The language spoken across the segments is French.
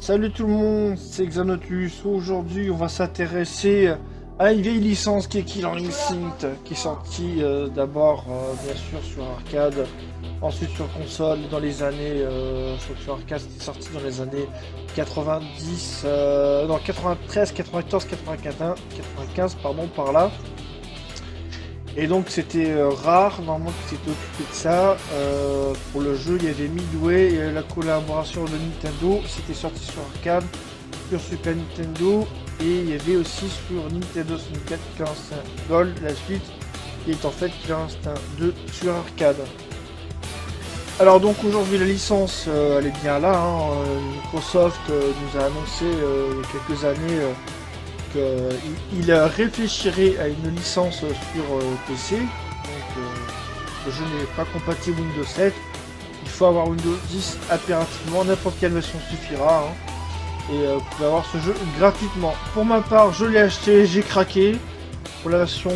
Salut tout le monde, c'est Xanotus. Aujourd'hui, on va s'intéresser à une vieille licence qui est Killer Instinct, qui est sortie d'abord, bien sûr, sur arcade, ensuite sur console dans les années. Je crois que sur arcade, c'était sorti dans les années 90, non, 93, 94, 95, 95, pardon, par là. Et donc c'était rare, normalement qui s'était occupé de ça. Pour le jeu, il y avait Midway, il y avait la collaboration de Nintendo, c'était sorti sur arcade, sur Super Nintendo, et il y avait aussi sur Nintendo 64 Killer Instinct Gold, la suite, qui est en fait Killer Instinct 2 sur arcade. Alors donc aujourd'hui la licence, elle est bien là, hein. Microsoft nous a annoncé il y a quelques années il réfléchirait à une licence sur PC. Donc le jeu n'est pas compatible Windows 7. Il faut avoir Windows 10 impérativement. N'importe quelle version suffira. Hein. Et vous pouvez avoir ce jeu gratuitement. Pour ma part, je l'ai acheté, j'ai craqué. Pour la version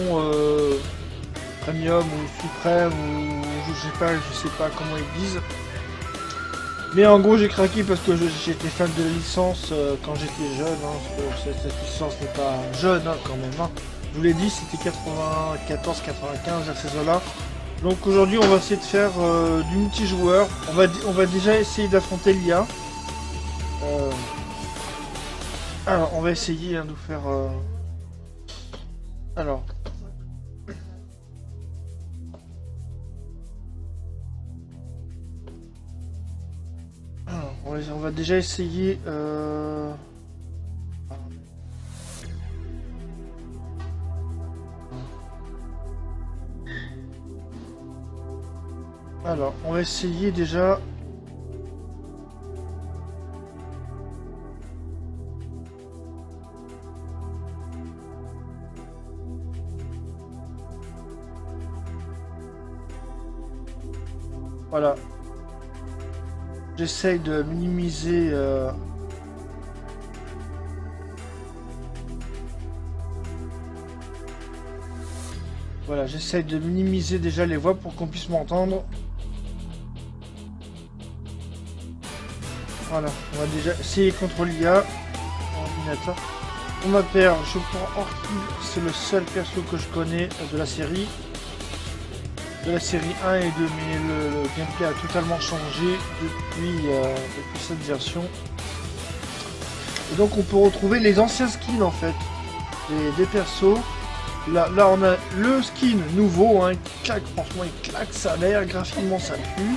Premium ou Suprême ou je sais pas comment ils disent. Mais en gros j'ai craqué parce que j'étais fan de la licence quand j'étais jeune, hein, parce que cette licence n'est pas jeune hein, quand même. Hein. Je vous l'ai dit, c'était 94, 95 à ces eaux-là. Donc aujourd'hui on va essayer de faire du multijoueur. On va déjà essayer d'affronter l'IA. Alors on va essayer hein, de faire... Alors... On va déjà essayer... Alors, on va essayer déjà... Voilà. J'essaye de minimiser... Voilà, j'essaye de minimiser déjà les voix pour qu'on puisse m'entendre. Voilà, on va déjà essayer contre l'IA. Ordinateur. On m'appelle, je prends Orchid, c'est le seul perso que je connais de la série. De la série 1 et 2, mais le gameplay a totalement changé depuis cette version. Et donc on peut retrouver les anciens skins en fait, des persos. Là on a le skin nouveau, hein, qui claque, franchement il claque sa mère, graphiquement ça pue.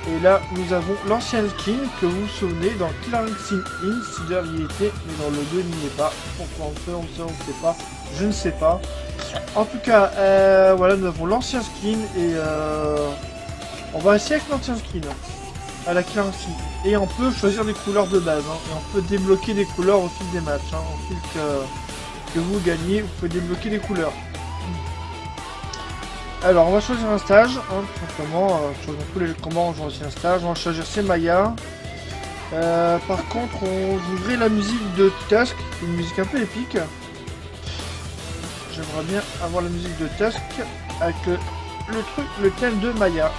Et là nous avons l'ancien skin que vous vous souvenez dans Killer Instinct Insider y était, mais dans le 2 il n'y est pas. Pourquoi on ne sait pas, je ne sais pas. En tout cas, voilà, nous avons l'ancien skin et on va essayer avec l'ancien skin à la Killer Instinct. Et on peut choisir des couleurs de base, hein, et on peut débloquer des couleurs au fil des matchs. Hein, au fil que vous gagnez, vous pouvez débloquer des couleurs. Alors, on va choisir un stage, hein, tout simplement. Dans tous les combats, on choisit un stage. On va choisir Semaya. Par contre, on voudrait la musique de Tusk, une musique un peu épique. J'aimerais bien avoir la musique de Tusk avec le thème de Maya.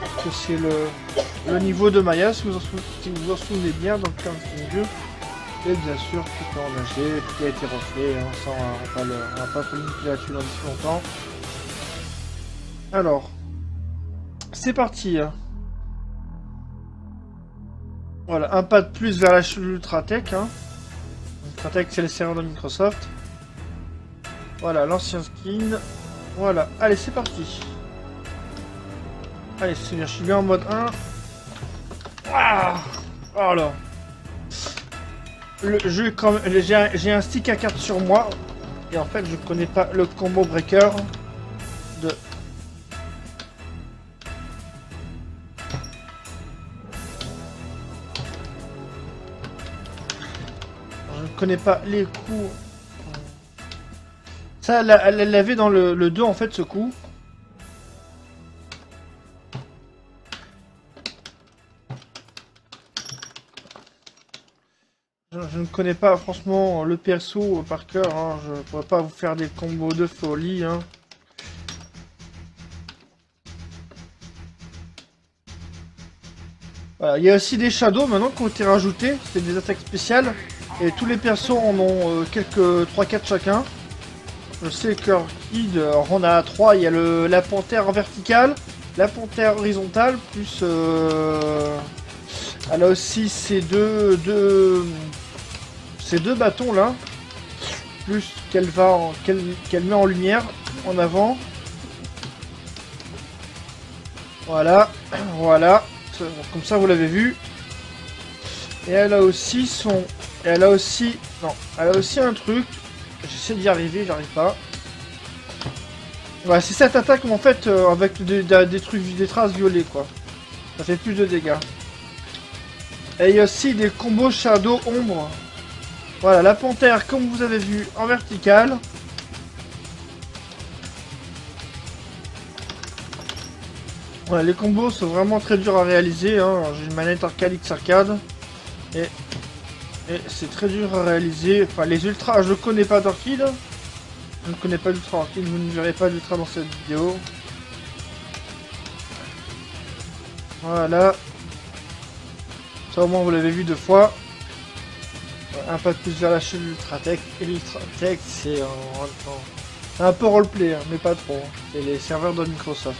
Parce que c'est le niveau de Maya, si vous vous en souvenez bien, dans le 15 jeu. Et bien sûr, tout est enneigé, tout a été refait, hein, ça, on va pas polémiquer là-dessus dans si longtemps. Alors, c'est parti. Voilà, un pas de plus vers la Ultratech. Hein. Ultratech, c'est le serveur de Microsoft. Voilà, l'ancien skin. Voilà, allez, c'est parti. Allez, c'est bien, je suis bien en mode 1. Ah, voilà. Le jeu, j'ai un stick à carte sur moi. Et en fait, je connais pas le combo breaker de... Je ne connais pas les coups. Ça, elle l'avait dans le 2 en fait, ce coup. Je ne connais pas franchement le perso par cœur, hein. Je ne pourrais pas vous faire des combos de folie. Hein. Voilà, il y a aussi des shadows maintenant qui ont été rajoutés, c'est des attaques spéciales. Et tous les persos en ont quelques 3-4 chacun. Je sais que Orchid, on a 3, il y a la panthère verticale, la panthère horizontale, plus elle a aussi ces deux bâtons là, plus qu'elle met en lumière en avant. Voilà, voilà, comme ça vous l'avez vu. Et elle a aussi elle a aussi un truc. J'essaie d'y arriver, j'arrive pas. Voilà, c'est cette attaque en fait avec des trucs, des traces violettes quoi. Ça fait plus de dégâts. Et il y a aussi des combos shadow ombre. Voilà, la panthère comme vous avez vu en verticale. Voilà, les combos sont vraiment très durs à réaliser. Hein. J'ai une manette arcade X arcade. Et c'est très dur à réaliser. Enfin, les ultras, je ne connais pas d'Orchid. Je ne connais pas d'ultra Orchid, vous ne verrez pas d'ultra dans cette vidéo. Voilà. Ça au moins vous l'avez vu 2 fois. Un pas de plus vers la chaîne Ultratech. Et l'Ultratech c'est un peu roleplay, hein, mais pas trop. C'est les serveurs de Microsoft.